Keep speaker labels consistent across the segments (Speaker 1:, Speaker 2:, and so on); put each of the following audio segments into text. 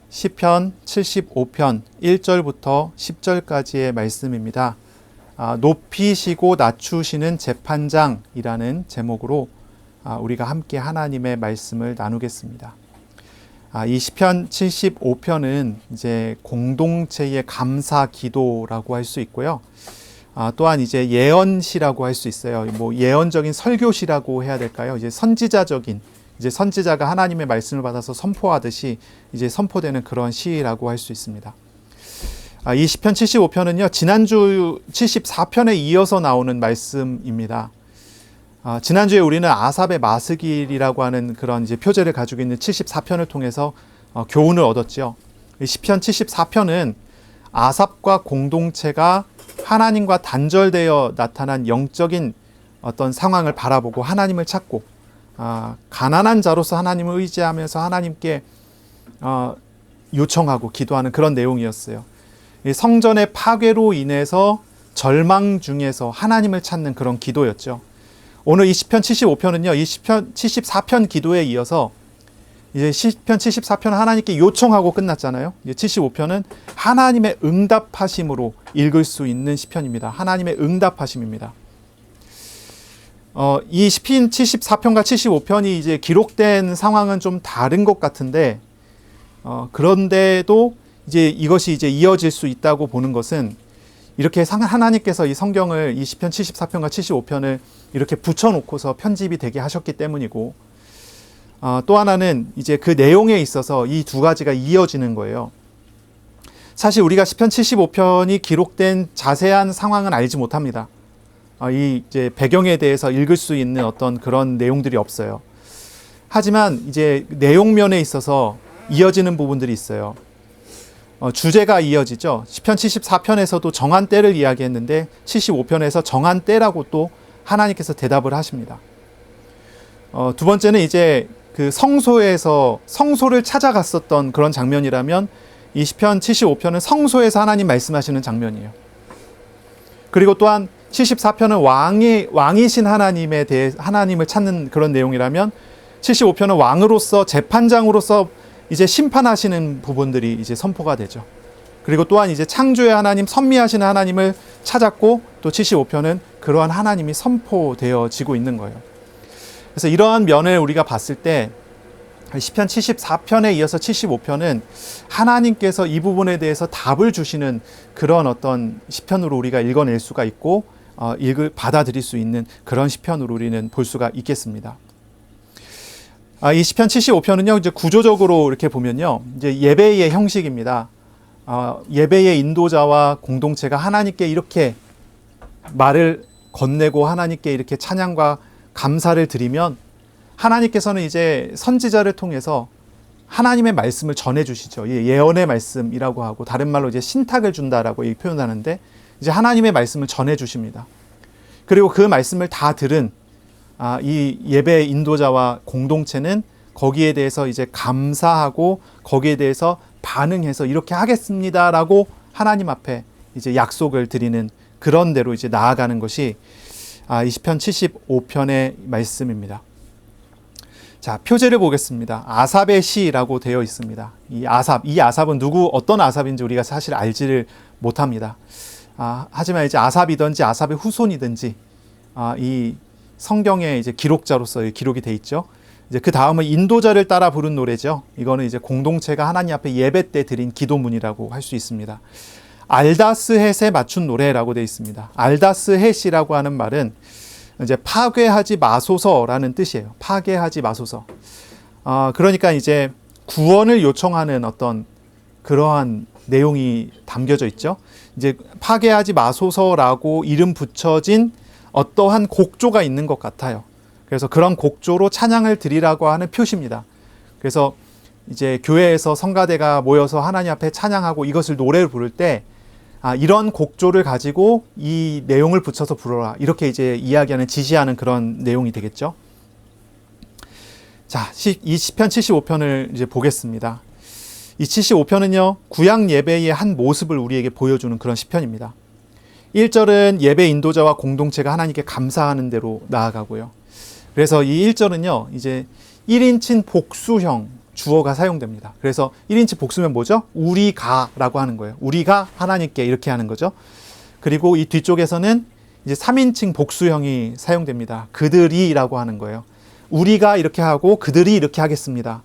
Speaker 1: 시편 75편 1절부터 10절까지의 말씀입니다. 높이시고 낮추시는 재판장이라는 제목으로 우리가 함께 하나님의 말씀을 나누겠습니다. 이 시편 75편은 이제 공동체의 감사 기도라고 할 수 있고요. 또한 이제 예언시라고 할 수 있어요. 뭐 예언적인 설교시라고 해야 될까요? 이제 선지자적인, 이제 선지자가 하나님의 말씀을 받아서 선포하듯이 이제 선포되는 그런 시라고 할 수 있습니다. 이 시편 75편은요, 지난주 74편에 이어서 나오는 말씀입니다. 지난주에 우리는 아삽의 마스길이라고 하는 그런 이제 표제를 가지고 있는 74편을 통해서 교훈을 얻었죠. 이 시편 74편은 아삽과 공동체가 하나님과 단절되어 나타난 영적인 어떤 상황을 바라보고 하나님을 찾고 가난한 자로서 하나님을 의지하면서 하나님께 요청하고 기도하는 그런 내용이었어요. 성전의 파괴로 인해서 절망 중에서 하나님을 찾는 그런 기도였죠. 오늘 이 시편 75편은요, 이 시편 74편 기도에 이어서 이제 시편 74편은 하나님께 요청하고 끝났잖아요. 이제 75편은 하나님의 응답하심으로 읽을 수 있는 시편입니다. 하나님의 응답하심입니다. 이 시편 74편과 75편이 이제 기록된 상황은 좀 다른 것 같은데, 그런데도 이제 이것이 이제 이어질 수 있다고 보는 것은 이렇게 하나님께서 이 성경을 이 시편 74편과 75편을 이렇게 붙여놓고서 편집이 되게 하셨기 때문이고, 또 하나는 이제 그 내용에 있어서 이 두 가지가 이어지는 거예요. 사실 우리가 시편 75편이 기록된 자세한 상황은 알지 못합니다. 이 이제 배경에 대해서 읽을 수 있는 어떤 그런 내용들이 없어요. 하지만 이제 내용면에 있어서 이어지는 부분들이 있어요. 주제가 이어지죠. 시편 74편에서도 정한 때를 이야기했는데 75편에서 정한 때라고 또 하나님께서 대답을 하십니다. 두 번째는 이제 그 성소에서 성소를 찾아갔었던 그런 장면이라면 이 시편 75편은 성소에서 하나님 말씀하시는 장면이에요. 그리고 또한 74편은 왕이신 하나님에 대해 하나님을 찾는 그런 내용이라면 75편은 왕으로서 재판장으로서 이제 심판하시는 부분들이 이제 선포가 되죠. 그리고 또한 이제 창조의 하나님, 선미하시는 하나님을 찾았고 또 75편은 그러한 하나님이 선포되어지고 있는 거예요. 그래서 이러한 면을 우리가 봤을 때 시편 74편에 이어서 75편은 하나님께서 이 부분에 대해서 답을 주시는 그런 어떤 시편으로 우리가 읽어낼 수가 있고 받아들일 수 있는 그런 시편으로 우리는 볼 수가 있겠습니다. 이 시편 75편은요, 이제 구조적으로 이렇게 보면요, 이제 예배의 형식입니다. 예배의 인도자와 공동체가 하나님께 이렇게 말을 건네고 하나님께 이렇게 찬양과 감사를 드리면 하나님께서는 이제 선지자를 통해서 하나님의 말씀을 전해주시죠. 예언의 말씀이라고 하고 다른 말로 이제 신탁을 준다라고 표현하는데 이제 하나님의 말씀을 전해주십니다. 그리고 그 말씀을 다 들은 이 예배 인도자와 공동체는 거기에 대해서 이제 감사하고 거기에 대해서 반응해서 이렇게 하겠습니다라고 하나님 앞에 이제 약속을 드리는 그런 대로 이제 나아가는 것이 이 시편 75편의 말씀입니다. 자, 표제를 보겠습니다. 아삽의 시라고 되어 있습니다. 이 아삽은 어떤 아삽인지 우리가 사실 알지를 못합니다. 하지만 이제 아삽이든지 아삽의 후손이든지 이 성경의 이제 기록자로서 기록이 돼 있죠. 이제 그 다음은 인도자를 따라 부른 노래죠. 이거는 이제 공동체가 하나님 앞에 예배 때 드린 기도문이라고 할 수 있습니다. 알다스 헷에 맞춘 노래라고 되어 있습니다. 알다스 헷이라고 하는 말은 이제 파괴하지 마소서라는 뜻이에요. 파괴하지 마소서. 그러니까 이제 구원을 요청하는 어떤 그러한 내용이 담겨져 있죠. 이제 파괴하지 마소서라고 이름 붙여진 어떠한 곡조가 있는 것 같아요. 그래서 그런 곡조로 찬양을 드리라고 하는 표시입니다. 그래서 이제 교회에서 성가대가 모여서 하나님 앞에 찬양하고 이것을 노래를 부를 때 이런 곡조를 가지고 이 내용을 붙여서 부르라. 이렇게 이제 이야기하는, 지시하는 그런 내용이 되겠죠. 자, 이 시편 75편을 이제 보겠습니다. 이 75편은요, 구약 예배의 한 모습을 우리에게 보여주는 그런 시편입니다. 1절은 예배 인도자와 공동체가 하나님께 감사하는 대로 나아가고요. 그래서 이 1절은요, 이제 1인칭 복수형, 주어가 사용됩니다. 그래서 1인칭 복수면 뭐죠? 우리가라고 하는 거예요. 우리가 하나님께 이렇게 하는 거죠. 그리고 이 뒤쪽에서는 이제 3인칭 복수형이 사용됩니다. 그들이라고 하는 거예요. 우리가 이렇게 하고 그들이 이렇게 하겠습니다.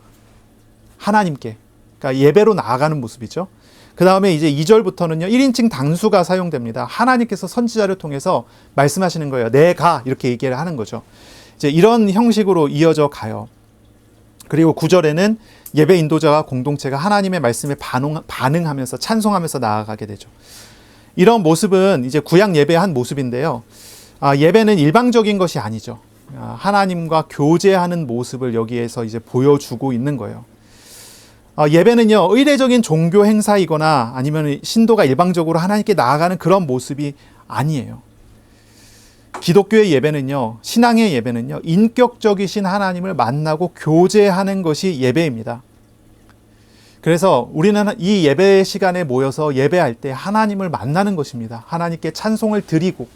Speaker 1: 하나님께. 그러니까 예배로 나아가는 모습이죠. 그 다음에 이제 2절부터는요, 1인칭 단수가 사용됩니다. 하나님께서 선지자를 통해서 말씀하시는 거예요. 내가 이렇게 얘기를 하는 거죠. 이제 이런 형식으로 이어져 가요. 그리고 9절에는 예배 인도자와 공동체가 하나님의 말씀에 반응하면서 찬송하면서 나아가게 되죠. 이런 모습은 이제 구약 예배의 한 모습인데요. 예배는 일방적인 것이 아니죠. 하나님과 교제하는 모습을 여기에서 이제 보여주고 있는 거예요. 예배는요, 의례적인 종교 행사이거나 아니면 신도가 일방적으로 하나님께 나아가는 그런 모습이 아니에요. 기독교의 예배는요, 신앙의 예배는요, 인격적이신 하나님을 만나고 교제하는 것이 예배입니다. 그래서 우리는 이 예배 시간에 모여서 예배할 때 하나님을 만나는 것입니다. 하나님께 찬송을 드리고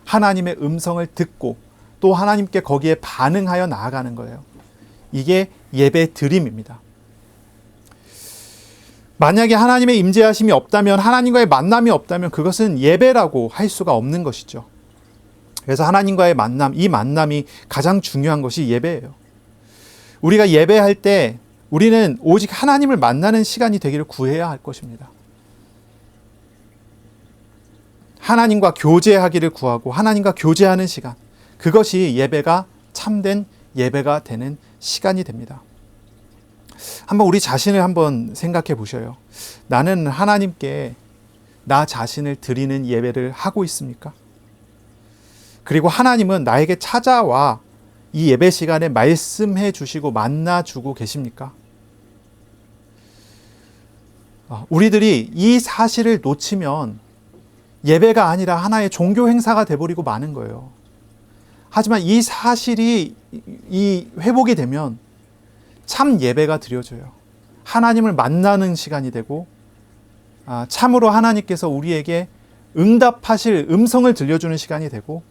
Speaker 1: 하나님의 음성을 듣고 또 하나님께 거기에 반응하여 나아가는 거예요. 이게 예배 드림입니다. 만약에 하나님의 임재하심이 없다면, 하나님과의 만남이 없다면 그것은 예배라고 할 수가 없는 것이죠. 그래서 하나님과의 만남, 이 만남이 가장 중요한 것이 예배예요. 우리가 예배할 때 우리는 오직 하나님을 만나는 시간이 되기를 구해야 할 것입니다. 하나님과 교제하기를 구하고 하나님과 교제하는 시간, 그것이 예배가 참된 예배가 되는 시간이 됩니다. 한번 우리 자신을 한번 생각해 보셔요. 나는 하나님께 나 자신을 드리는 예배를 하고 있습니까? 그리고 하나님은 나에게 찾아와 이 예배 시간에 말씀해 주시고 만나주고 계십니까? 우리들이 이 사실을 놓치면 예배가 아니라 하나의 종교 행사가 돼버리고 마는 거예요. 하지만 이 사실이 회복이 되면 참 예배가 드려져요. 하나님을 만나는 시간이 되고 참으로 하나님께서 우리에게 응답하실 음성을 들려주는 시간이 되고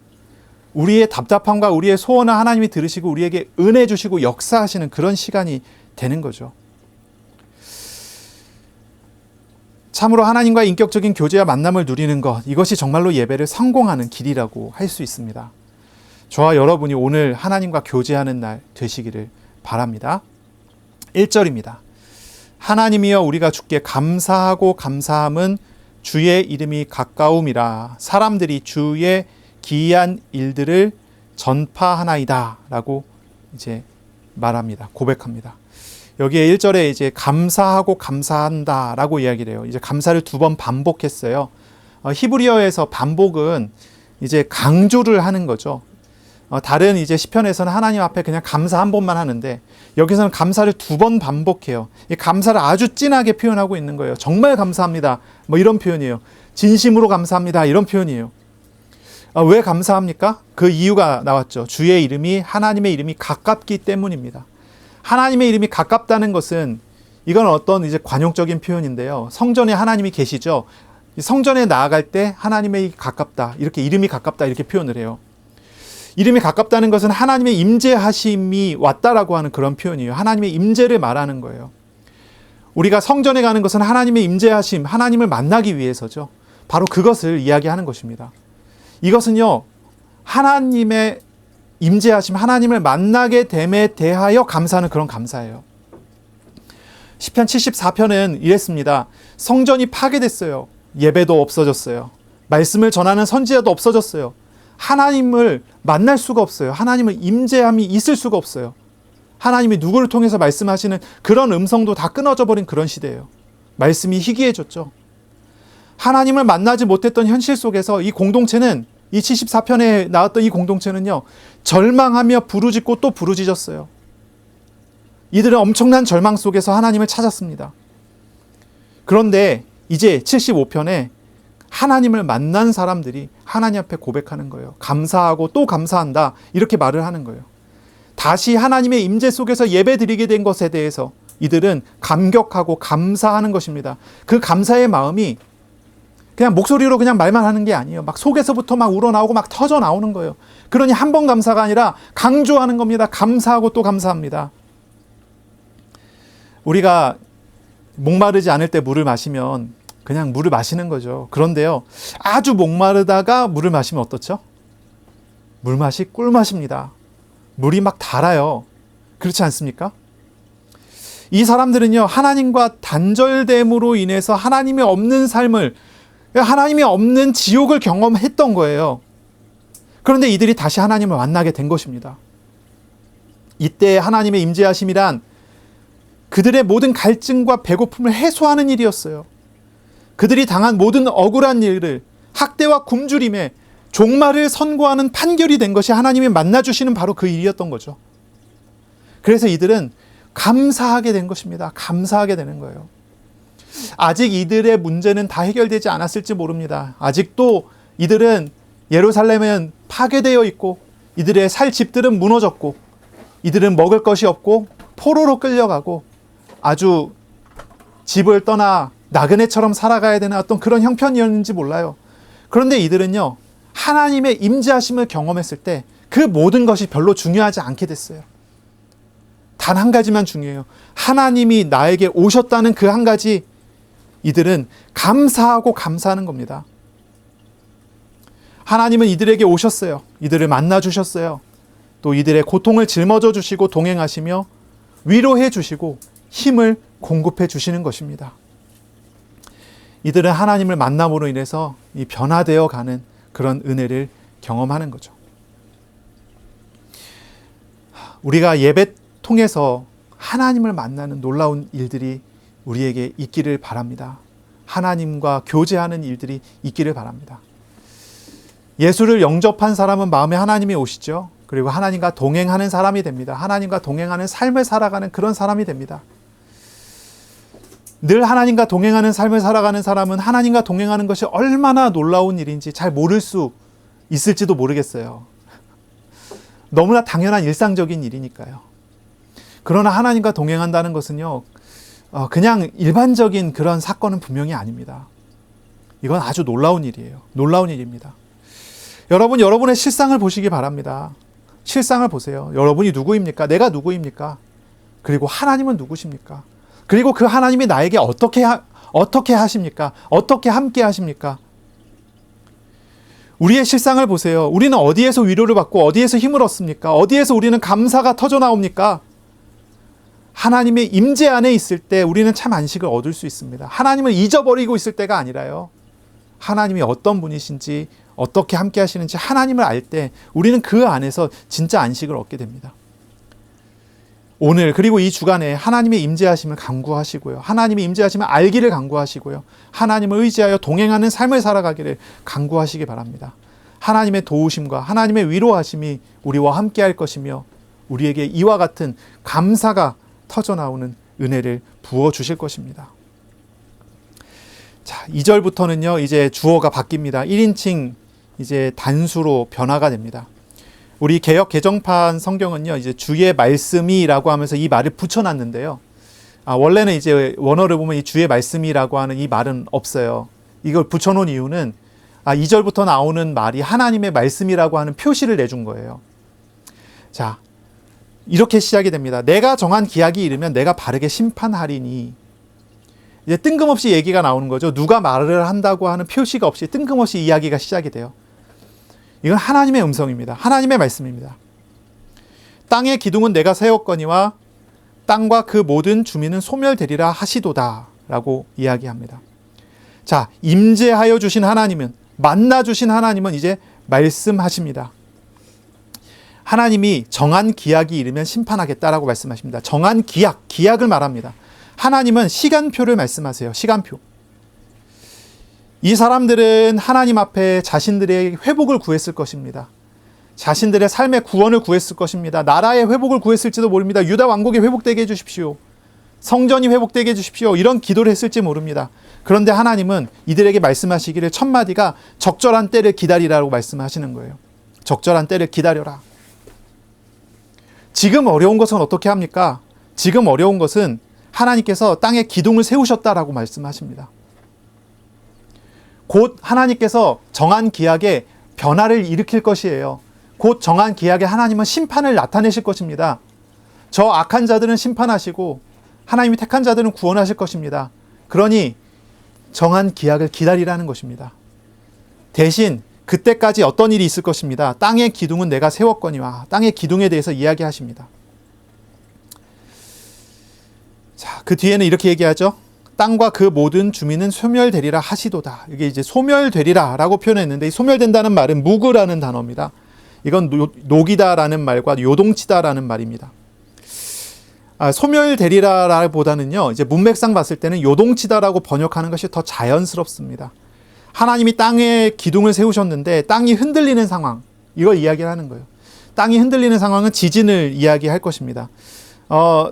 Speaker 1: 우리의 답답함과 우리의 소원을 하나님이 들으시고 우리에게 은혜 주시고 역사하시는 그런 시간이 되는 거죠. 참으로 하나님과 인격적인 교제와 만남을 누리는 것, 이것이 정말로 예배를 성공하는 길이라고 할 수 있습니다. 저와 여러분이 오늘 하나님과 교제하는 날 되시기를 바랍니다. 1절입니다. 하나님이여 우리가 주께 감사하고 감사함은 주의 이름이 가까움이라 사람들이 주의 기이한 일들을 전파하나이다 라고 이제 말합니다. 고백합니다. 여기에 1절에 이제 감사하고 감사한다 라고 이야기를 해요. 이제 감사를 2번 반복했어요. 히브리어에서 반복은 이제 강조를 하는 거죠. 다른 이제 시편에서는 하나님 앞에 그냥 감사 한 번만 하는데 여기서는 감사를 2번 반복해요. 이 감사를 아주 진하게 표현하고 있는 거예요. 정말 감사합니다. 뭐 이런 표현이에요. 진심으로 감사합니다. 이런 표현이에요. 왜 감사합니까? 그 이유가 나왔죠. 주의 이름이, 하나님의 이름이 가깝기 때문입니다. 하나님의 이름이 가깝다는 것은 이건 어떤 이제 관용적인 표현인데요. 성전에 하나님이 계시죠. 성전에 나아갈 때 하나님의 가깝다, 이렇게 이름이 가깝다 이렇게 표현을 해요. 이름이 가깝다는 것은 하나님의 임재하심이 왔다라고 하는 그런 표현이에요. 하나님의 임재를 말하는 거예요. 우리가 성전에 가는 것은 하나님의 임재하심, 하나님을 만나기 위해서죠. 바로 그것을 이야기하는 것입니다. 이것은요, 하나님의 임재하심, 하나님을 만나게 됨에 대하여 감사하는 그런 감사예요. 시편 74편은 이랬습니다. 성전이 파괴됐어요. 예배도 없어졌어요. 말씀을 전하는 선지자도 없어졌어요. 하나님을 만날 수가 없어요. 하나님의 임재함이 있을 수가 없어요. 하나님이 누구를 통해서 말씀하시는 그런 음성도 다 끊어져 버린 그런 시대예요. 말씀이 희귀해졌죠. 하나님을 만나지 못했던 현실 속에서 이 공동체는, 이 74편에 나왔던 이 공동체는요, 절망하며 부르짖고 또 부르짖었어요. 이들은 엄청난 절망 속에서 하나님을 찾았습니다. 그런데 이제 75편에 하나님을 만난 사람들이 하나님 앞에 고백하는 거예요. 감사하고 또 감사한다, 이렇게 말을 하는 거예요. 다시 하나님의 임재 속에서 예배드리게 된 것에 대해서 이들은 감격하고 감사하는 것입니다. 그 감사의 마음이 그냥 목소리로 그냥 말만 하는 게 아니에요. 막 속에서부터 막 우러나오고 막 터져 나오는 거예요. 그러니 한 번 감사가 아니라 강조하는 겁니다. 감사하고 또 감사합니다. 우리가 목마르지 않을 때 물을 마시면 그냥 물을 마시는 거죠. 그런데요, 아주 목마르다가 물을 마시면 어떻죠? 물맛이 꿀맛입니다. 물이 막 달아요. 그렇지 않습니까? 이 사람들은요, 하나님과 단절됨으로 인해서 하나님이 없는 삶을, 하나님이 없는 지옥을 경험했던 거예요. 그런데 이들이 다시 하나님을 만나게 된 것입니다. 이때 하나님의 임재하심이란 그들의 모든 갈증과 배고픔을 해소하는 일이었어요. 그들이 당한 모든 억울한 일을, 학대와 굶주림에 종말을 선고하는 판결이 된 것이 하나님이 만나주시는 바로 그 일이었던 거죠. 그래서 이들은 감사하게 된 것입니다. 감사하게 되는 거예요. 아직 이들의 문제는 다 해결되지 않았을지 모릅니다. 아직도 이들은 예루살렘은 파괴되어 있고, 이들의 살 집들은 무너졌고, 이들은 먹을 것이 없고 포로로 끌려가고 아주 집을 떠나 나그네처럼 살아가야 되는 어떤 그런 형편이었는지 몰라요. 그런데 이들은요, 하나님의 임재하심을 경험했을 때 그 모든 것이 별로 중요하지 않게 됐어요. 단 한 가지만 중요해요. 하나님이 나에게 오셨다는 그 한 가지, 이들은 감사하고 감사하는 겁니다. 하나님은 이들에게 오셨어요. 이들을 만나주셨어요. 또 이들의 고통을 짊어져 주시고 동행하시며 위로해 주시고 힘을 공급해 주시는 것입니다. 이들은 하나님을 만남으로 인해서 이 변화되어 가는 그런 은혜를 경험하는 거죠. 우리가 예배 통해서 하나님을 만나는 놀라운 일들이 우리에게 있기를 바랍니다. 하나님과 교제하는 일들이 있기를 바랍니다. 예수를 영접한 사람은 마음에 하나님이 오시죠. 그리고 하나님과 동행하는 사람이 됩니다. 하나님과 동행하는 삶을 살아가는 그런 사람이 됩니다. 늘 하나님과 동행하는 삶을 살아가는 사람은 하나님과 동행하는 것이 얼마나 놀라운 일인지 잘 모를 수 있을지도 모르겠어요. 너무나 당연한 일상적인 일이니까요. 그러나 하나님과 동행한다는 것은요, 그냥 일반적인 그런 사건은 분명히 아닙니다. 이건 아주 놀라운 일이에요. 놀라운 일입니다. 여러분, 여러분의 실상을 보시기 바랍니다. 실상을 보세요. 여러분이 누구입니까? 내가 누구입니까? 그리고 하나님은 누구십니까? 그리고 그 하나님이 나에게 어떻게 하십니까? 어떻게 함께 하십니까? 우리의 실상을 보세요. 우리는 어디에서 위로를 받고 어디에서 힘을 얻습니까? 어디에서 우리는 감사가 터져 나옵니까? 하나님의 임재 안에 있을 때 우리는 참 안식을 얻을 수 있습니다. 하나님을 잊어버리고 있을 때가 아니라요, 하나님이 어떤 분이신지, 어떻게 함께 하시는지 하나님을 알 때 우리는 그 안에서 진짜 안식을 얻게 됩니다. 오늘 그리고 이 주간에 하나님의 임재하심을 간구하시고요, 하나님의 임재하심을 알기를 간구하시고요, 하나님을 의지하여 동행하는 삶을 살아가기를 간구하시기 바랍니다. 하나님의 도우심과 하나님의 위로하심이 우리와 함께 할 것이며 우리에게 이와 같은 감사가 터져나오는 은혜를 부어주실 것입니다. 자, 2절부터는요, 이제 주어가 바뀝니다. 1인칭 이제 단수로 변화가 됩니다. 우리 개역 개정판 성경은요, 이제 주의 말씀이라고 하면서 이 말을 붙여놨는데요. 원래는 이제 원어를 보면 이 주의 말씀이라고 하는 이 말은 없어요. 이걸 붙여놓은 이유는 2절부터 나오는 말이 하나님의 말씀이라고 하는 표시를 내준 거예요. 자, 이렇게 시작이 됩니다. 내가 정한 기약이 이르면 내가 바르게 심판하리니. 이제 뜬금없이 얘기가 나오는 거죠. 누가 말을 한다고 하는 표시가 없이 뜬금없이 이야기가 시작이 돼요. 이건 하나님의 음성입니다. 하나님의 말씀입니다. 땅의 기둥은 내가 세웠거니와 땅과 그 모든 주민은 소멸되리라 하시도다 라고 이야기합니다. 자, 임재하여 주신 하나님은, 만나 주신 하나님은 이제 말씀하십니다. 하나님이 정한 기약이 이르면 심판하겠다라고 말씀하십니다. 정한 기약을 말합니다. 하나님은 시간표를 말씀하세요. 시간표. 이 사람들은 하나님 앞에 자신들의 회복을 구했을 것입니다. 자신들의 삶의 구원을 구했을 것입니다. 나라의 회복을 구했을지도 모릅니다. 유다 왕국이 회복되게 해주십시오. 성전이 회복되게 해주십시오. 이런 기도를 했을지 모릅니다. 그런데 하나님은 이들에게 말씀하시기를 첫 마디가 적절한 때를 기다리라고 말씀하시는 거예요. 적절한 때를 기다려라. 지금 어려운 것은 어떻게 합니까? 지금 어려운 것은 하나님께서 땅에 기둥을 세우셨다라고 말씀하십니다. 곧 하나님께서 정한 기약에 변화를 일으킬 것이에요. 곧 정한 기약에 하나님은 심판을 나타내실 것입니다. 저 악한 자들은 심판하시고 하나님이 택한 자들은 구원하실 것입니다. 그러니 정한 기약을 기다리라는 것입니다. 대신 그때까지 어떤 일이 있을 것입니다. 땅의 기둥은 내가 세웠거니와, 땅의 기둥에 대해서 이야기하십니다. 자, 그 뒤에는 이렇게 얘기하죠. 땅과 그 모든 주민은 소멸되리라 하시도다. 이게 이제 소멸되리라 라고 표현했는데, 이 소멸된다는 말은 무그라는 단어입니다. 이건 녹이다라는 말과 요동치다라는 말입니다. 소멸되리라 보다는요, 이제 문맥상 봤을 때는 요동치다라고 번역하는 것이 더 자연스럽습니다. 하나님이 땅에 기둥을 세우셨는데 땅이 흔들리는 상황, 이걸 이야기를 하는 거예요. 땅이 흔들리는 상황은 지진을 이야기할 것입니다.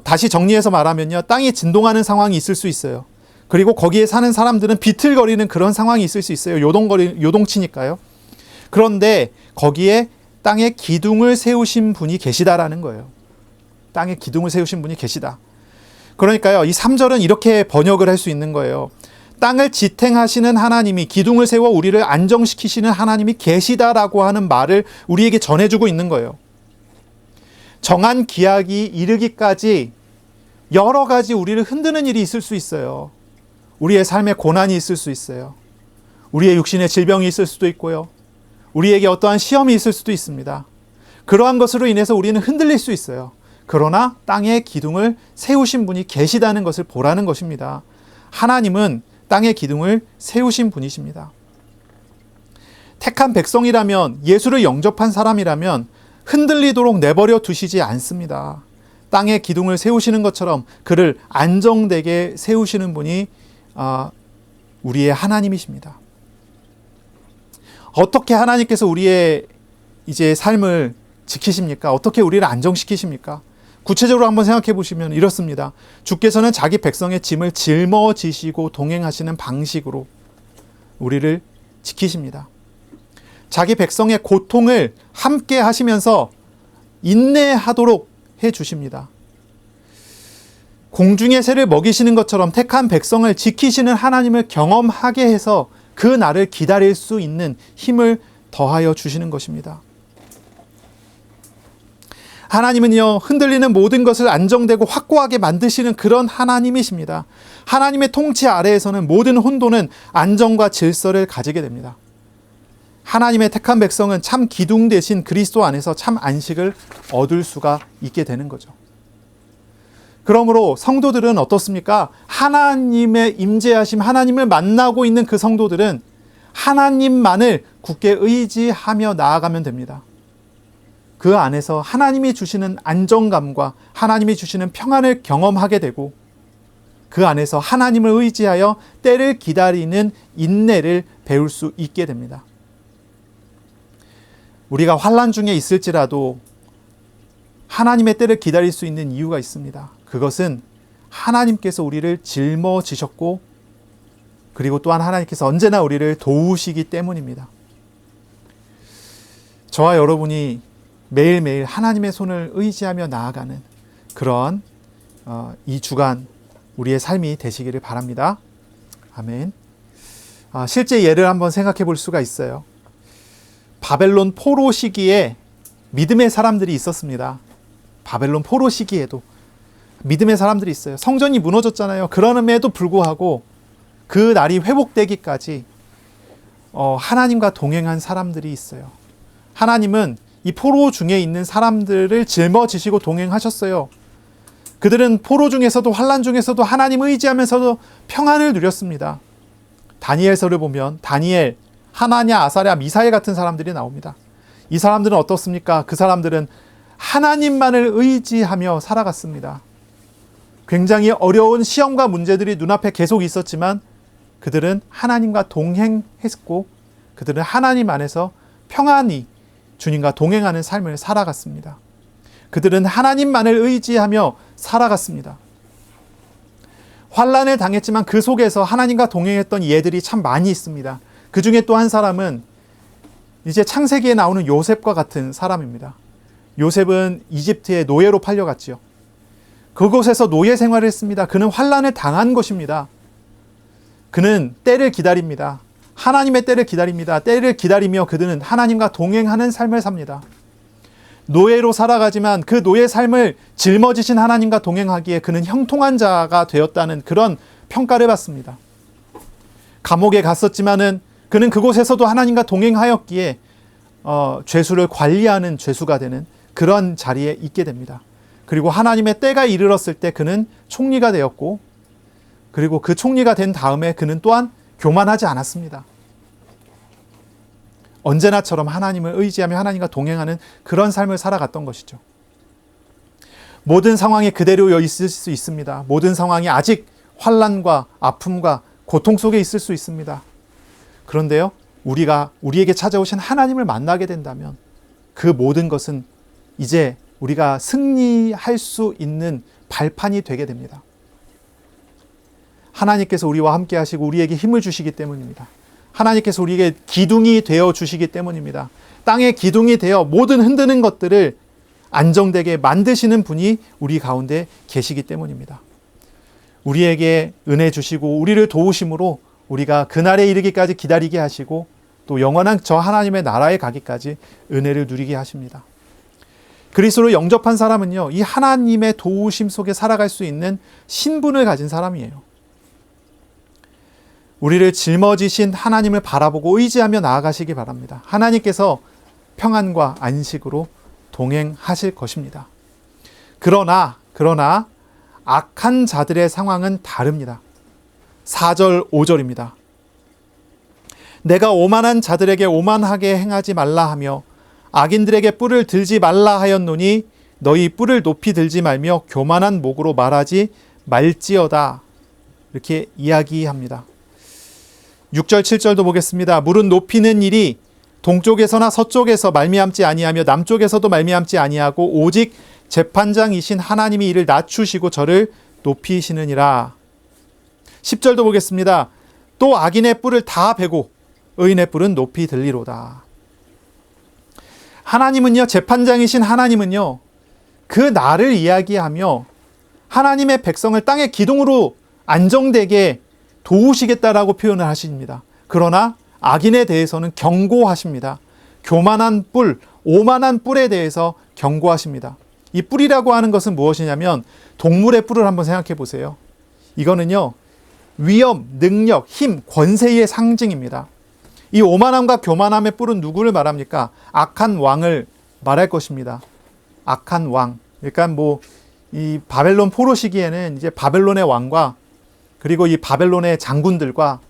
Speaker 1: 다시 정리해서 말하면요, 땅이 진동하는 상황이 있을 수 있어요. 그리고 거기에 사는 사람들은 비틀거리는 그런 상황이 있을 수 있어요. 요동치니까요. 그런데 거기에 땅에 기둥을 세우신 분이 계시다라는 거예요. 땅에 기둥을 세우신 분이 계시다. 그러니까요, 이 3절은 이렇게 번역을 할 수 있는 거예요. 땅을 지탱하시는 하나님이, 기둥을 세워 우리를 안정시키시는 하나님이 계시다라고 하는 말을 우리에게 전해주고 있는 거예요. 정한 기약이 이르기까지 여러 가지 우리를 흔드는 일이 있을 수 있어요. 우리의 삶에 고난이 있을 수 있어요. 우리의 육신의 질병이 있을 수도 있고요. 우리에게 어떠한 시험이 있을 수도 있습니다. 그러한 것으로 인해서 우리는 흔들릴 수 있어요. 그러나 땅에 기둥을 세우신 분이 계시다는 것을 보라는 것입니다. 하나님은 땅의 기둥을 세우신 분이십니다. 택한 백성이라면, 예수를 영접한 사람이라면 흔들리도록 내버려 두시지 않습니다. 땅의 기둥을 세우시는 것처럼 그를 안정되게 세우시는 분이 우리의 하나님이십니다. 어떻게 하나님께서 우리의 이제 삶을 지키십니까? 어떻게 우리를 안정시키십니까? 구체적으로 한번 생각해 보시면 이렇습니다. 주께서는 자기 백성의 짐을 짊어지시고 동행하시는 방식으로 우리를 지키십니다. 자기 백성의 고통을 함께 하시면서 인내하도록 해 주십니다. 공중의 새를 먹이시는 것처럼 택한 백성을 지키시는 하나님을 경험하게 해서 그 날을 기다릴 수 있는 힘을 더하여 주시는 것입니다. 하나님은요, 흔들리는 모든 것을 안정되고 확고하게 만드시는 그런 하나님이십니다. 하나님의 통치 아래에서는 모든 혼돈은 안정과 질서를 가지게 됩니다. 하나님의 택한 백성은 참 기둥 대신 그리스도 안에서 참 안식을 얻을 수가 있게 되는 거죠. 그러므로 성도들은 어떻습니까? 하나님의 임재하심, 하나님을 만나고 있는 그 성도들은 하나님만을 굳게 의지하며 나아가면 됩니다. 그 안에서 하나님이 주시는 안정감과 하나님이 주시는 평안을 경험하게 되고, 그 안에서 하나님을 의지하여 때를 기다리는 인내를 배울 수 있게 됩니다. 우리가 환난 중에 있을지라도 하나님의 때를 기다릴 수 있는 이유가 있습니다. 그것은 하나님께서 우리를 짊어지셨고, 그리고 또한 하나님께서 언제나 우리를 도우시기 때문입니다. 저와 여러분이 매일매일 하나님의 손을 의지하며 나아가는 그런 이 주간 우리의 삶이 되시기를 바랍니다. 아멘. 실제 예를 한번 생각해 볼 수가 있어요. 바벨론 포로 시기에 믿음의 사람들이 있었습니다. 바벨론 포로 시기에도 믿음의 사람들이 있어요. 성전이 무너졌잖아요. 그럼에도 불구하고 그 날이 회복되기까지 하나님과 동행한 사람들이 있어요. 하나님은 이 포로 중에 있는 사람들을 짊어지시고 동행하셨어요. 그들은 포로 중에서도 환난 중에서도 하나님 의지하면서도 평안을 누렸습니다. 다니엘서를 보면 다니엘, 하나냐, 아사랴, 미사엘 같은 사람들이 나옵니다. 이 사람들은 어떻습니까? 그 사람들은 하나님만을 의지하며 살아갔습니다. 굉장히 어려운 시험과 문제들이 눈앞에 계속 있었지만 그들은 하나님과 동행했고, 그들은 하나님 안에서 평안히 주님과 동행하는 삶을 살아갔습니다. 그들은 하나님만을 의지하며 살아갔습니다. 환난을 당했지만 그 속에서 하나님과 동행했던 예들이 참 많이 있습니다. 그 중에 또 한 사람은 이제 창세기에 나오는 요셉과 같은 사람입니다. 요셉은 이집트의 노예로 팔려갔지요. 그곳에서 노예 생활을 했습니다. 그는 환난을 당한 것입니다. 그는 때를 기다립니다. 하나님의 때를 기다립니다. 때를 기다리며 그들은 하나님과 동행하는 삶을 삽니다. 노예로 살아가지만 그 노예 삶을 짊어지신 하나님과 동행하기에 그는 형통한 자가 되었다는 그런 평가를 받습니다. 감옥에 갔었지만은 그는 그곳에서도 하나님과 동행하였기에 죄수를 관리하는 죄수가 되는 그런 자리에 있게 됩니다. 그리고 하나님의 때가 이르렀을 때 그는 총리가 되었고, 그리고 그 총리가 된 다음에 그는 또한 교만하지 않았습니다. 언제나처럼 하나님을 의지하며 하나님과 동행하는 그런 삶을 살아갔던 것이죠. 모든 상황이 그대로 있을 수 있습니다. 모든 상황이 아직 환난과 아픔과 고통 속에 있을 수 있습니다. 그런데요, 우리에게 찾아오신 하나님을 만나게 된다면 그 모든 것은 이제 우리가 승리할 수 있는 발판이 되게 됩니다. 하나님께서 우리와 함께 하시고 우리에게 힘을 주시기 때문입니다. 하나님께서 우리에게 기둥이 되어 주시기 때문입니다. 땅의 기둥이 되어 모든 흔드는 것들을 안정되게 만드시는 분이 우리 가운데 계시기 때문입니다. 우리에게 은혜 주시고 우리를 도우심으로 우리가 그날에 이르기까지 기다리게 하시고 또 영원한 저 하나님의 나라에 가기까지 은혜를 누리게 하십니다. 그리스도로 영접한 사람은요, 이 하나님의 도우심 속에 살아갈 수 있는 신분을 가진 사람이에요. 우리를 짊어지신 하나님을 바라보고 의지하며 나아가시기 바랍니다. 하나님께서 평안과 안식으로 동행하실 것입니다. 그러나 악한 자들의 상황은 다릅니다. 4절, 5절입니다. 내가 오만한 자들에게 오만하게 행하지 말라 하며 악인들에게 뿔을 들지 말라 하였노니 너희 뿔을 높이 들지 말며 교만한 목으로 말하지 말지어다. 이렇게 이야기합니다. 6절, 7절도 보겠습니다. 물은 높이는 일이 동쪽에서나 서쪽에서 말미암지 아니하며 남쪽에서도 말미암지 아니하고 오직 재판장이신 하나님이 이를 낮추시고 저를 높이시느니라. 10절도 보겠습니다. 또 악인의 뿔을 다 베고 의인의 뿔은 높이 들리로다. 하나님은요, 재판장이신 하나님은요, 그 날을 이야기하며 하나님의 백성을 땅의 기둥으로 안정되게 도우시겠다라고 표현을 하십니다. 그러나 악인에 대해서는 경고하십니다. 교만한 뿔, 오만한 뿔에 대해서 경고하십니다. 이 뿔이라고 하는 것은 무엇이냐면 동물의 뿔을 한번 생각해 보세요. 이거는요, 위엄, 능력, 힘, 권세의 상징입니다. 이 오만함과 교만함의 뿔은 누구를 말합니까? 악한 왕을 말할 것입니다. 악한 왕. 그러니까 이 바벨론 포로 시기에는 이제 바벨론의 왕과 그리고 이 바벨론의 장군들과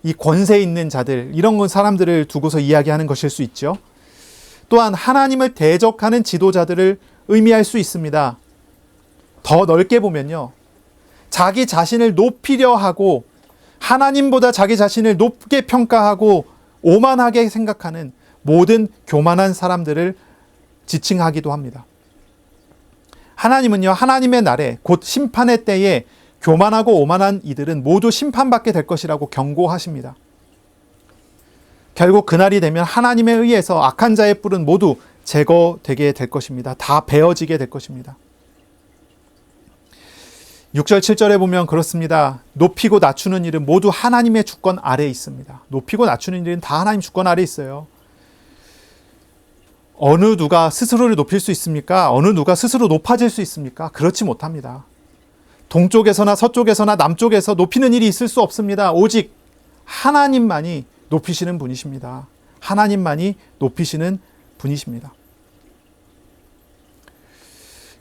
Speaker 1: 이 권세 있는 자들, 이런 사람들을 두고서 이야기하는 것일 수 있죠. 또한 하나님을 대적하는 지도자들을 의미할 수 있습니다. 더 넓게 보면요, 자기 자신을 높이려 하고 하나님보다 자기 자신을 높게 평가하고 오만하게 생각하는 모든 교만한 사람들을 지칭하기도 합니다. 하나님은요, 하나님의 날에 곧 심판의 때에 교만하고 오만한 이들은 모두 심판받게 될 것이라고 경고하십니다. 결국 그날이 되면 하나님에 의해서 악한 자의 뿔은 모두 제거되게 될 것입니다. 다 베어지게 될 것입니다. 6절, 7절에 보면 그렇습니다. 높이고 낮추는 일은 모두 하나님의 주권 아래에 있습니다. 높이고 낮추는 일은 다 하나님 주권 아래에 있어요. 어느 누가 스스로를 높일 수 있습니까? 어느 누가 스스로 높아질 수 있습니까? 그렇지 못합니다. 동쪽에서나 서쪽에서나 남쪽에서 높이는 일이 있을 수 없습니다. 오직 하나님만이 높이시는 분이십니다. 하나님만이 높이시는 분이십니다.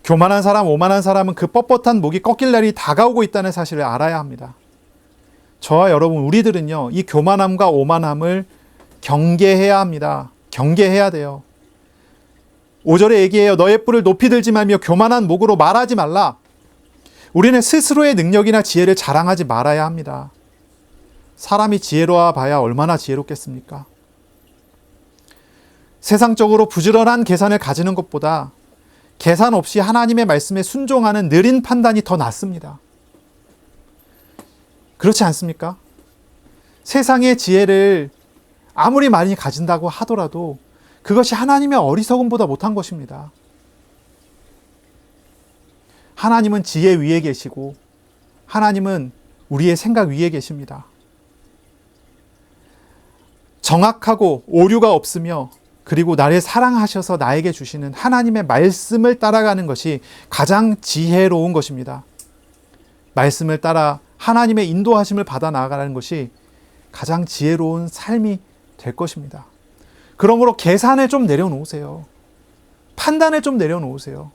Speaker 1: 교만한 사람, 오만한 사람은 그 뻣뻣한 목이 꺾일 날이 다가오고 있다는 사실을 알아야 합니다. 저와 여러분, 우리들은요, 이 교만함과 오만함을 경계해야 합니다. 경계해야 돼요. 5절에 얘기해요. 너의 뿔을 높이 들지 말며 교만한 목으로 말하지 말라. 우리는 스스로의 능력이나 지혜를 자랑하지 말아야 합니다. 사람이 지혜로워 봐야 얼마나 지혜롭겠습니까? 세상적으로 부지런한 계산을 가지는 것보다 계산 없이 하나님의 말씀에 순종하는 느린 판단이 더 낫습니다. 그렇지 않습니까? 세상의 지혜를 아무리 많이 가진다고 하더라도 그것이 하나님의 어리석음보다 못한 것입니다. 하나님은 지혜 위에 계시고 하나님은 우리의 생각 위에 계십니다. 정확하고 오류가 없으며 그리고 나를 사랑하셔서 나에게 주시는 하나님의 말씀을 따라가는 것이 가장 지혜로운 것입니다. 말씀을 따라 하나님의 인도하심을 받아 나아가는 것이 가장 지혜로운 삶이 될 것입니다. 그러므로 계산을 좀 내려놓으세요. 판단을 좀 내려놓으세요.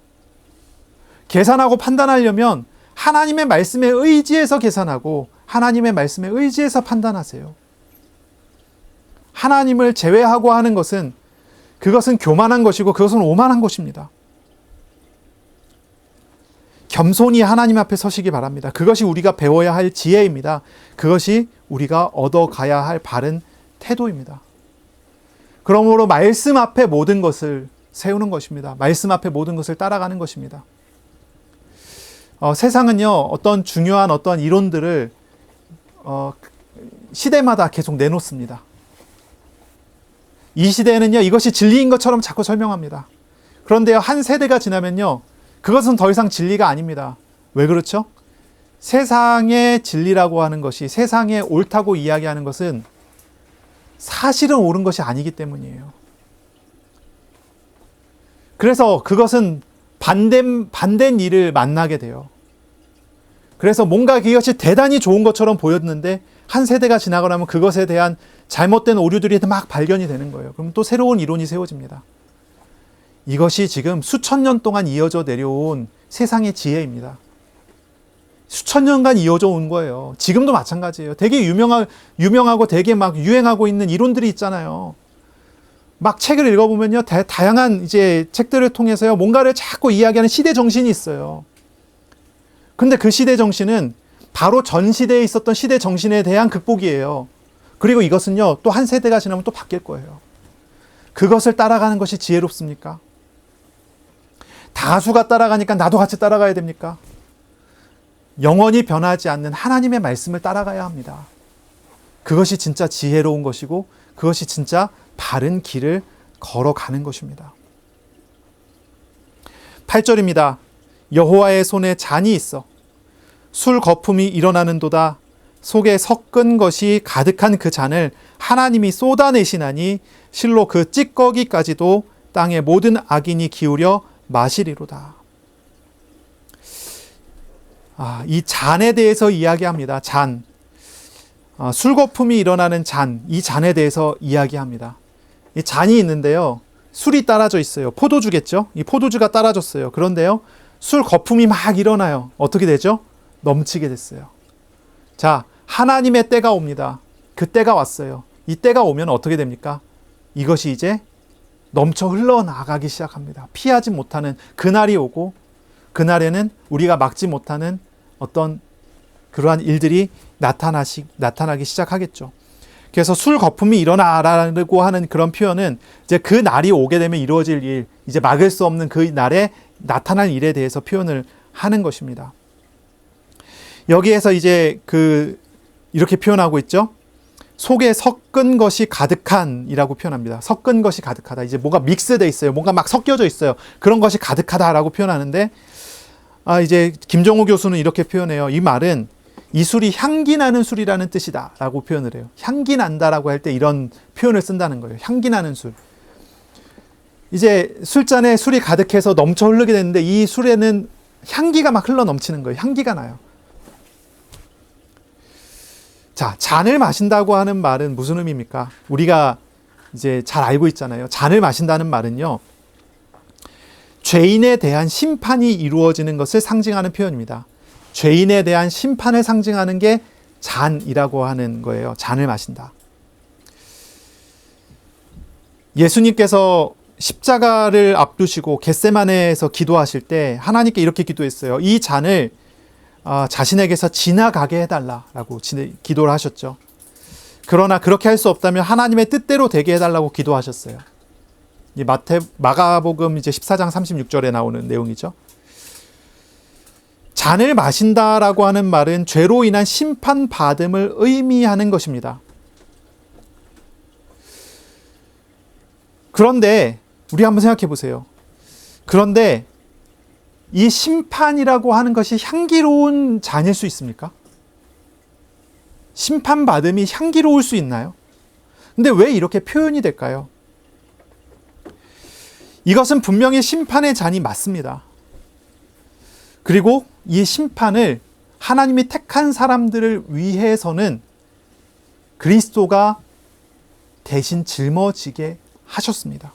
Speaker 1: 계산하고 판단하려면 하나님의 말씀에 의지해서 계산하고 하나님의 말씀에 의지해서 판단하세요. 하나님을 제외하고 하는 것은 그것은 교만한 것이고 그것은 오만한 것입니다. 겸손히 하나님 앞에 서시기 바랍니다. 그것이 우리가 배워야 할 지혜입니다. 그것이 우리가 얻어가야 할 바른 태도입니다. 그러므로 말씀 앞에 모든 것을 세우는 것입니다. 말씀 앞에 모든 것을 따라가는 것입니다. 세상은요, 어떤 중요한 어떤 이론들을 시대마다 계속 내놓습니다. 이 시대에는요, 이것이 진리인 것처럼 자꾸 설명합니다. 그런데요, 한 세대가 지나면요, 그것은 더 이상 진리가 아닙니다. 왜 그렇죠? 세상의 진리라고 하는 것이, 세상에 옳다고 이야기하는 것은 사실은 옳은 것이 아니기 때문이에요. 그래서 그것은 반된 일을 만나게 돼요. 그래서 뭔가 그것이 대단히 좋은 것처럼 보였는데 한 세대가 지나고 나면 그것에 대한 잘못된 오류들이 막 발견이 되는 거예요. 그럼 또 새로운 이론이 세워집니다. 이것이 지금 수천 년 동안 이어져 내려온 세상의 지혜입니다. 수천 년간 이어져 온 거예요. 지금도 마찬가지예요. 되게 유명하고 되게 막 유행하고 있는 이론들이 있잖아요. 막 책을 읽어보면요, 다양한 이제 책들을 통해서요, 뭔가를 자꾸 이야기하는 시대 정신이 있어요. 근데 그 시대 정신은 바로 전 시대에 있었던 시대 정신에 대한 극복이에요. 그리고 이것은요, 또 한 세대가 지나면 또 바뀔 거예요. 그것을 따라가는 것이 지혜롭습니까? 다수가 따라가니까 나도 같이 따라가야 됩니까? 영원히 변하지 않는 하나님의 말씀을 따라가야 합니다. 그것이 진짜 지혜로운 것이고 그것이 진짜 바른 길을 걸어가는 것입니다. 8절입니다. 여호와의 손에 잔이 있어 술 거품이 일어나는도다. 속에 섞은 것이 가득한 그 잔을 하나님이 쏟아내시나니 실로 그 찌꺼기까지도 땅의 모든 악인이 기울여 마시리로다. 이 잔에 대해서 이야기합니다. 잔. 술거품이 일어나는 잔, 이 잔에 대해서 이야기합니다. 이 잔이 있는데요, 술이 따라져 있어요. 포도주겠죠? 이 포도주가 따라졌어요. 그런데요, 술 거품이 막 일어나요. 어떻게 되죠? 넘치게 됐어요. 자, 하나님의 때가 옵니다. 그 때가 왔어요. 이 때가 오면 어떻게 됩니까? 이것이 이제 넘쳐 흘러나가기 시작합니다. 피하지 못하는 그날이 오고, 그날에는 우리가 막지 못하는 어떤 그러한 일들이 나타나기 시작하겠죠. 그래서 술 거품이 일어나라고 하는 그런 표현은 이제 그 날이 오게 되면 이루어질 일, 이제 막을 수 없는 그 날에 나타날 일에 대해서 표현을 하는 것입니다. 여기에서 이제 이렇게 표현하고 있죠. 속에 섞은 것이 가득한이라고 표현합니다. 섞은 것이 가득하다. 이제 뭔가 믹스돼 있어요. 뭔가 막 섞여져 있어요. 그런 것이 가득하다라고 표현하는데, 이제 김정우 교수는 이렇게 표현해요. 이 말은 이 술이 향기 나는 술이라는 뜻이다 라고 표현을 해요. 향기 난다라고 할 때 이런 표현을 쓴다는 거예요. 향기 나는 술. 이제 술잔에 술이 가득해서 넘쳐 흐르게 되는데 이 술에는 향기가 막 흘러 넘치는 거예요. 향기가 나요. 자, 잔을 마신다고 하는 말은 무슨 의미입니까? 우리가 이제 잘 알고 있잖아요. 잔을 마신다는 말은요, 죄인에 대한 심판이 이루어지는 것을 상징하는 표현입니다. 죄인에 대한 심판을 상징하는 게 잔이라고 하는 거예요. 잔을 마신다. 예수님께서 십자가를 앞두시고 겟세마네에서 기도하실 때 하나님께 이렇게 기도했어요. 이 잔을 자신에게서 지나가게 해달라고 기도를 하셨죠. 그러나 그렇게 할 수 없다면 하나님의 뜻대로 되게 해달라고 기도하셨어요. 이 마가복음 이제 14장 36절에 나오는 내용이죠. 잔을 마신다라고 하는 말은 죄로 인한 심판받음을 의미하는 것입니다. 그런데 우리 한번 생각해 보세요. 그런데 이 심판이라고 하는 것이 향기로운 잔일 수 있습니까? 심판받음이 향기로울 수 있나요? 근데 왜 이렇게 표현이 될까요? 이것은 분명히 심판의 잔이 맞습니다. 그리고 이 심판을 하나님이 택한 사람들을 위해서는 그리스도가 대신 짊어지게 하셨습니다.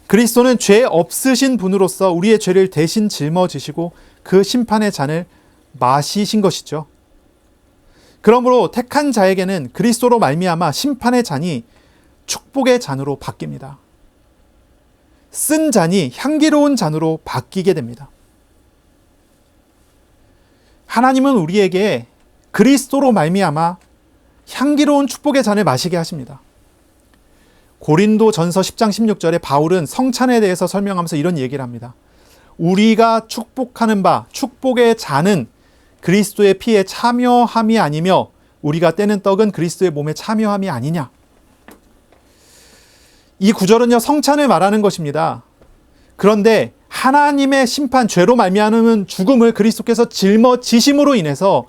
Speaker 1: 그리스도는 죄 없으신 분으로서 우리의 죄를 대신 짊어지시고 그 심판의 잔을 마시신 것이죠. 그러므로 택한 자에게는 그리스도로 말미암아 심판의 잔이 축복의 잔으로 바뀝니다. 쓴 잔이 향기로운 잔으로 바뀌게 됩니다. 하나님은 우리에게 그리스도로 말미암아 향기로운 축복의 잔을 마시게 하십니다. 고린도전서 10장 16절에 바울은 성찬에 대해서 설명하면서 이런 얘기를 합니다. 우리가 축복하는 바 축복의 잔은 그리스도의 피에 참여함이 아니며 우리가 떼는 떡은 그리스도의 몸에 참여함이 아니냐. 이 구절은요, 성찬을 말하는 것입니다. 그런데 하나님의 심판, 죄로 말미암은 죽음을 그리스도께서 짊어지심으로 인해서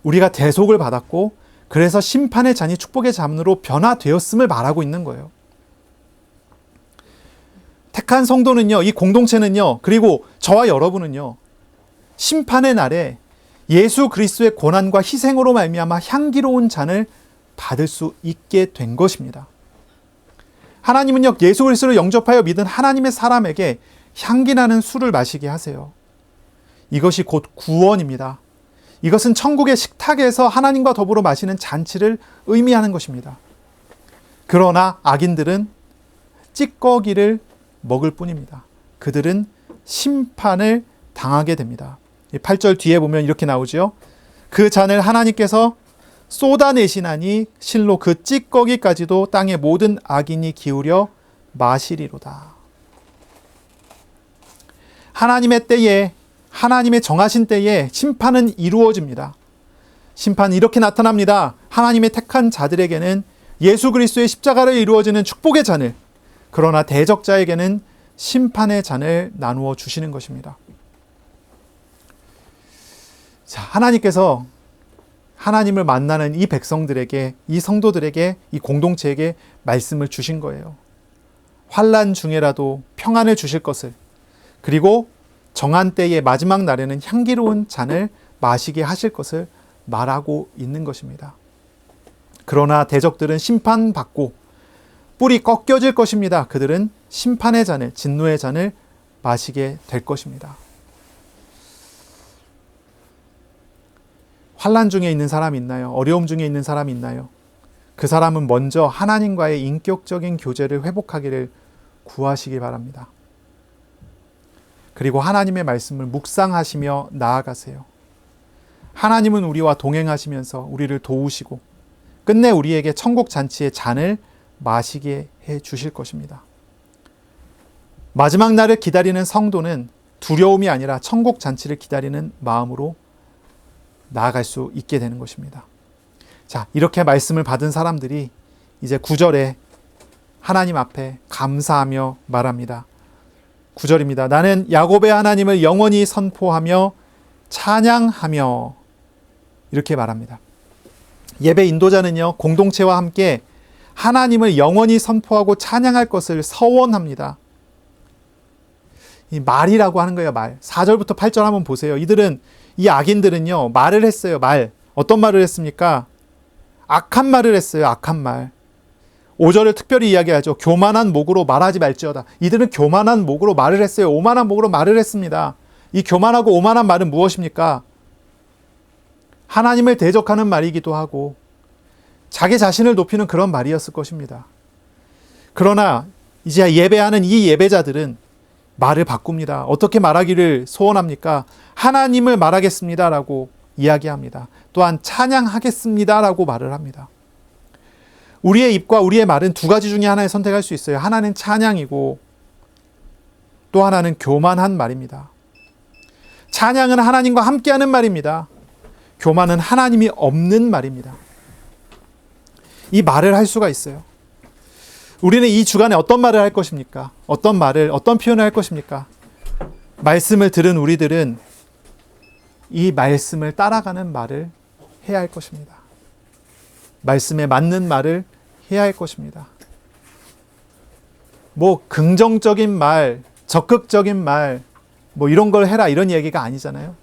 Speaker 1: 우리가 대속을 받았고, 그래서 심판의 잔이 축복의 잔으로 변화되었음을 말하고 있는 거예요. 택한 성도는요, 이 공동체는요, 그리고 저와 여러분은요, 심판의 날에 예수 그리스도의 고난과 희생으로 말미암아 향기로운 잔을 받을 수 있게 된 것입니다. 하나님은요, 예수 그리스도를 영접하여 믿은 하나님의 사람에게 향기나는 술을 마시게 하세요. 이것이 곧 구원입니다. 이것은 천국의 식탁에서 하나님과 더불어 마시는 잔치를 의미하는 것입니다. 그러나 악인들은 찌꺼기를 먹을 뿐입니다. 그들은 심판을 당하게 됩니다. 8절 뒤에 보면 이렇게 나오죠. 그 잔을 하나님께서 쏟아내시나니 실로 그 찌꺼기까지도 땅의 모든 악인이 기울여 마시리로다. 하나님의 때에, 하나님의 정하신 때에 심판은 이루어집니다. 심판은 이렇게 나타납니다. 하나님의 택한 자들에게는 예수 그리스도의 십자가를 이루어지는 축복의 잔을, 그러나 대적자에게는 심판의 잔을 나누어 주시는 것입니다. 자, 하나님께서 하나님을 만나는 이 백성들에게, 이 성도들에게, 이 공동체에게 말씀을 주신 거예요. 환난 중에라도 평안을 주실 것을, 그리고 정한 때의 마지막 날에는 향기로운 잔을 마시게 하실 것을 말하고 있는 것입니다. 그러나 대적들은 심판받고 뿔이 꺾여질 것입니다. 그들은 심판의 잔을, 진노의 잔을 마시게 될 것입니다. 환난 중에 있는 사람이 있나요? 어려움 중에 있는 사람이 있나요? 그 사람은 먼저 하나님과의 인격적인 교제를 회복하기를 구하시기 바랍니다. 그리고 하나님의 말씀을 묵상하시며 나아가세요. 하나님은 우리와 동행하시면서 우리를 도우시고 끝내 우리에게 천국 잔치의 잔을 마시게 해 주실 것입니다. 마지막 날을 기다리는 성도는 두려움이 아니라 천국 잔치를 기다리는 마음으로 나아갈 수 있게 되는 것입니다. 자, 이렇게 말씀을 받은 사람들이 이제 9절에 하나님 앞에 감사하며 말합니다. 9절입니다. 나는 야곱의 하나님을 영원히 선포하며 찬양하며, 이렇게 말합니다. 예배 인도자는요, 공동체와 함께 하나님을 영원히 선포하고 찬양할 것을 서원합니다. 이 말이라고 하는 거예요, 말. 4절부터 8절 한번 보세요. 이 악인들은요, 말을 했어요, 말. 어떤 말을 했습니까? 악한 말을 했어요, 악한 말. 5절을 특별히 이야기하죠. 교만한 목으로 말하지 말지어다. 이들은 교만한 목으로 말을 했어요. 오만한 목으로 말을 했습니다. 이 교만하고 오만한 말은 무엇입니까? 하나님을 대적하는 말이기도 하고 자기 자신을 높이는 그런 말이었을 것입니다. 그러나 이제 예배하는 이 예배자들은 말을 바꿉니다. 어떻게 말하기를 소원합니까? 하나님을 말하겠습니다라고 이야기합니다. 또한 찬양하겠습니다라고 말을 합니다. 우리의 입과 우리의 말은 두 가지 중에 하나를 선택할 수 있어요. 하나는 찬양이고 또 하나는 교만한 말입니다. 찬양은 하나님과 함께하는 말입니다. 교만은 하나님이 없는 말입니다. 이 말을 할 수가 있어요. 우리는 이 주간에 어떤 말을 할 것입니까? 어떤 표현을 할 것입니까? 말씀을 들은 우리들은 이 말씀을 따라가는 말을 해야 할 것입니다. 말씀에 맞는 말을 해야 할 것입니다. 뭐 긍정적인 말, 적극적인 말, 뭐 이런 걸 해라 이런 얘기가 아니잖아요.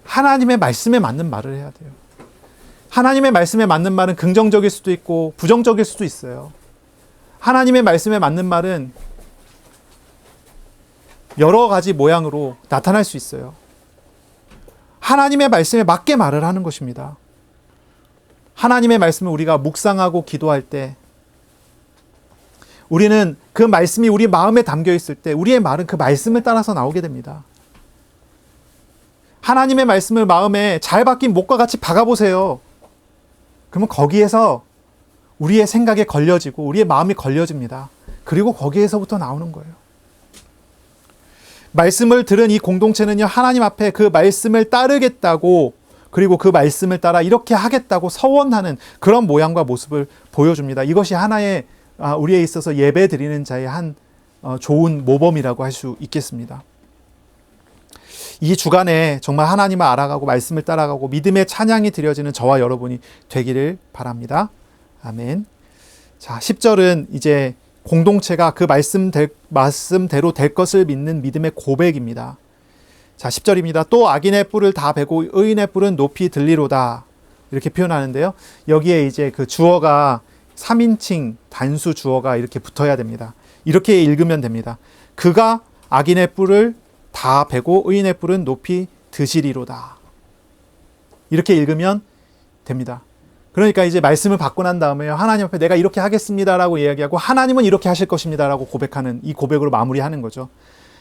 Speaker 1: 하나님의 말씀에 맞는 말을 해야 돼요. 하나님의 말씀에 맞는 말은 긍정적일 수도 있고 부정적일 수도 있어요. 하나님의 말씀에 맞는 말은 여러 가지 모양으로 나타날 수 있어요. 하나님의 말씀에 맞게 말을 하는 것입니다. 하나님의 말씀을 우리가 묵상하고 기도할 때 우리는 그 말씀이 우리 마음에 담겨 있을 때 우리의 말은 그 말씀을 따라서 나오게 됩니다. 하나님의 말씀을 마음에 잘 박힌 못과 같이 박아보세요. 그러면 거기에서 우리의 생각에 걸려지고 우리의 마음이 걸려집니다. 그리고 거기에서부터 나오는 거예요. 말씀을 들은 이 공동체는요, 하나님 앞에 그 말씀을 따르겠다고, 그리고 그 말씀을 따라 이렇게 하겠다고 서원하는 그런 모양과 모습을 보여줍니다. 이것이 하나의 우리에 있어서 예배 드리는 자의 한 좋은 모범이라고 할 수 있겠습니다. 이 주간에 정말 하나님을 알아가고 말씀을 따라가고 믿음의 찬양이 드려지는 저와 여러분이 되기를 바랍니다. 아멘. 자, 10절은 이제 공동체가 그 말씀대로 될 것을 믿는 믿음의 고백입니다. 자, 10절입니다. 또 악인의 뿔을 다 베고 의인의 뿔은 높이 들리로다. 이렇게 표현하는데요. 여기에 이제 그 주어가 3인칭 단수 주어가 이렇게 붙어야 됩니다. 이렇게 읽으면 됩니다. 그가 악인의 뿔을 다 베고 의인의 뿔은 높이 드시리로다. 이렇게 읽으면 됩니다. 그러니까 이제 말씀을 받고 난 다음에 하나님 앞에 내가 이렇게 하겠습니다라고 이야기하고 하나님은 이렇게 하실 것입니다라고 고백하는 이 고백으로 마무리하는 거죠.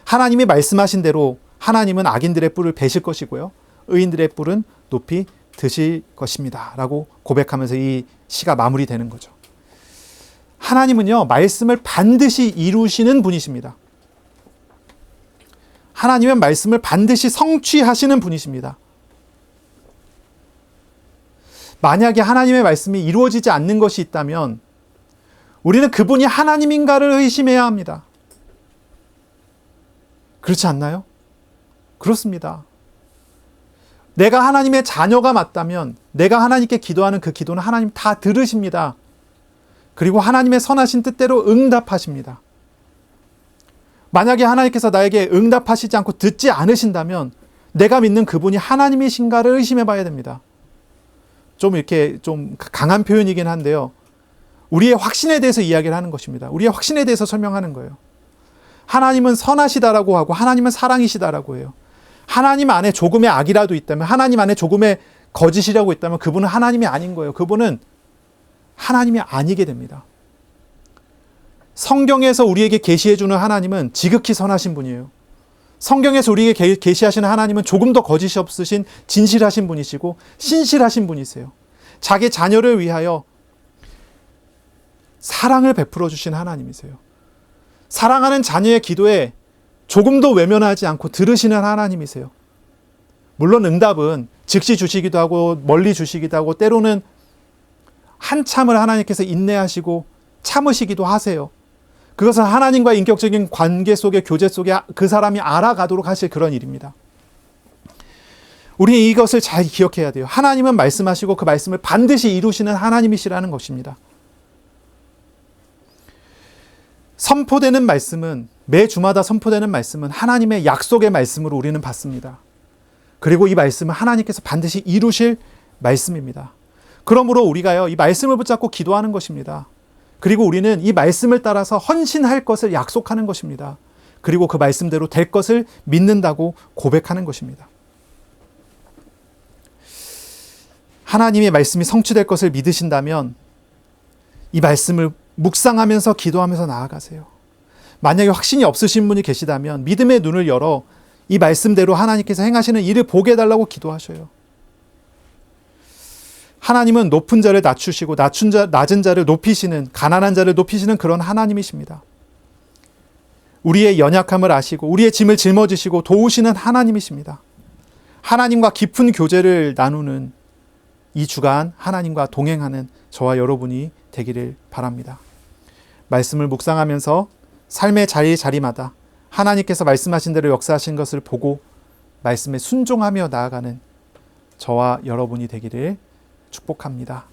Speaker 1: 하나님이 말씀하신 대로 하나님은 악인들의 뿔을 베실 것이고요. 의인들의 뿔은 높이 드실 것입니다. 라고 고백하면서 이 시가 마무리되는 거죠. 하나님은요, 말씀을 반드시 이루시는 분이십니다. 하나님은 말씀을 반드시 성취하시는 분이십니다. 만약에 하나님의 말씀이 이루어지지 않는 것이 있다면 우리는 그분이 하나님인가를 의심해야 합니다. 그렇지 않나요? 그렇습니다. 내가 하나님의 자녀가 맞다면 내가 하나님께 기도하는 그 기도는 하나님 다 들으십니다. 그리고 하나님의 선하신 뜻대로 응답하십니다. 만약에 하나님께서 나에게 응답하시지 않고 듣지 않으신다면 내가 믿는 그분이 하나님이신가를 의심해 봐야 됩니다. 좀 이렇게 좀 강한 표현이긴 한데요. 우리의 확신에 대해서 이야기를 하는 것입니다. 우리의 확신에 대해서 설명하는 거예요. 하나님은 선하시다라고 하고 하나님은 사랑이시다라고 해요. 하나님 안에 조금의 악이라도 있다면, 하나님 안에 조금의 거짓이라고 있다면 그분은 하나님이 아닌 거예요. 그분은 하나님이 아니게 됩니다. 성경에서 우리에게 계시해주는 하나님은 지극히 선하신 분이에요. 성경에서 우리에게 계시하시는 하나님은 조금 더 거짓이 없으신 진실하신 분이시고 신실하신 분이세요. 자기 자녀를 위하여 사랑을 베풀어 주신 하나님이세요. 사랑하는 자녀의 기도에 조금도 외면하지 않고 들으시는 하나님이세요. 물론 응답은 즉시 주시기도 하고 멀리 주시기도 하고 때로는 한참을 하나님께서 인내하시고 참으시기도 하세요. 그것은 하나님과 인격적인 관계 속에, 교제 속에 그 사람이 알아가도록 하실 그런 일입니다. 우리는 이것을 잘 기억해야 돼요. 하나님은 말씀하시고 그 말씀을 반드시 이루시는 하나님이시라는 것입니다. 선포되는 말씀은, 매 주마다 선포되는 말씀은 하나님의 약속의 말씀으로 우리는 받습니다. 그리고 이 말씀은 하나님께서 반드시 이루실 말씀입니다. 그러므로 우리가요, 이 말씀을 붙잡고 기도하는 것입니다. 그리고 우리는 이 말씀을 따라서 헌신할 것을 약속하는 것입니다. 그리고 그 말씀대로 될 것을 믿는다고 고백하는 것입니다. 하나님의 말씀이 성취될 것을 믿으신다면 이 말씀을 묵상하면서 기도하면서 나아가세요. 만약에 확신이 없으신 분이 계시다면 믿음의 눈을 열어 이 말씀대로 하나님께서 행하시는 일을 보게 해달라고 기도하셔요. 하나님은 높은 자를 낮추시고 낮은 자를 높이시는, 가난한 자를 높이시는 그런 하나님이십니다. 우리의 연약함을 아시고 우리의 짐을 짊어지시고 도우시는 하나님이십니다. 하나님과 깊은 교제를 나누는 이 주간 하나님과 동행하는 저와 여러분이 되기를 바랍니다. 말씀을 묵상하면서 삶의 자리마다 하나님께서 말씀하신 대로 역사하신 것을 보고 말씀에 순종하며 나아가는 저와 여러분이 되기를 축복합니다.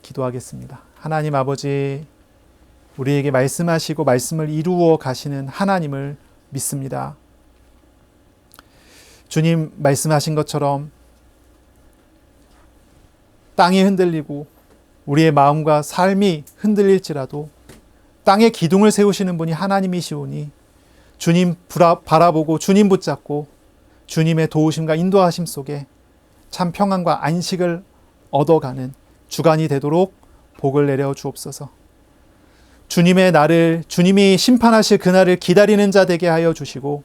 Speaker 1: 기도하겠습니다. 하나님 아버지, 우리에게 말씀하시고 말씀을 이루어 가시는 하나님을 믿습니다. 주님 말씀하신 것처럼 땅이 흔들리고 우리의 마음과 삶이 흔들릴지라도 땅에 기둥을 세우시는 분이 하나님이시오니 주님 바라보고 주님 붙잡고 주님의 도우심과 인도하심 속에 참 평안과 안식을 얻어가는 주간이 되도록 복을 내려 주옵소서. 주님의 날을, 주님이 심판하실 그날을 기다리는 자 되게 하여 주시고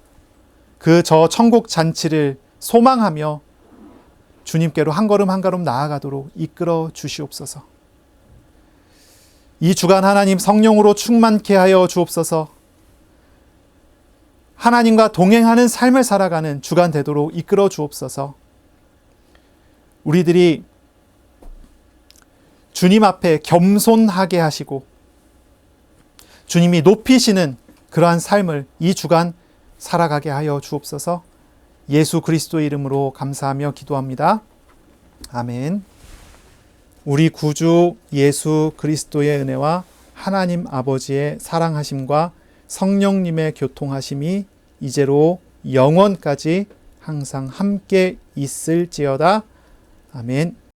Speaker 1: 그 저 천국 잔치를 소망하며 주님께로 한 걸음 한 걸음 나아가도록 이끌어 주시옵소서. 이 주간 하나님 성령으로 충만케 하여 주옵소서. 하나님과 동행하는 삶을 살아가는 주간 되도록 이끌어 주옵소서. 우리들이 주님 앞에 겸손하게 하시고 주님이 높이시는 그러한 삶을 이 주간 살아가게 하여 주옵소서. 예수 그리스도의 이름으로 감사하며 기도합니다. 아멘. 우리 구주 예수 그리스도의 은혜와 하나님 아버지의 사랑하심과 성령님의 교통하심이 이제로 영원까지 항상 함께 있을지어다. 아멘.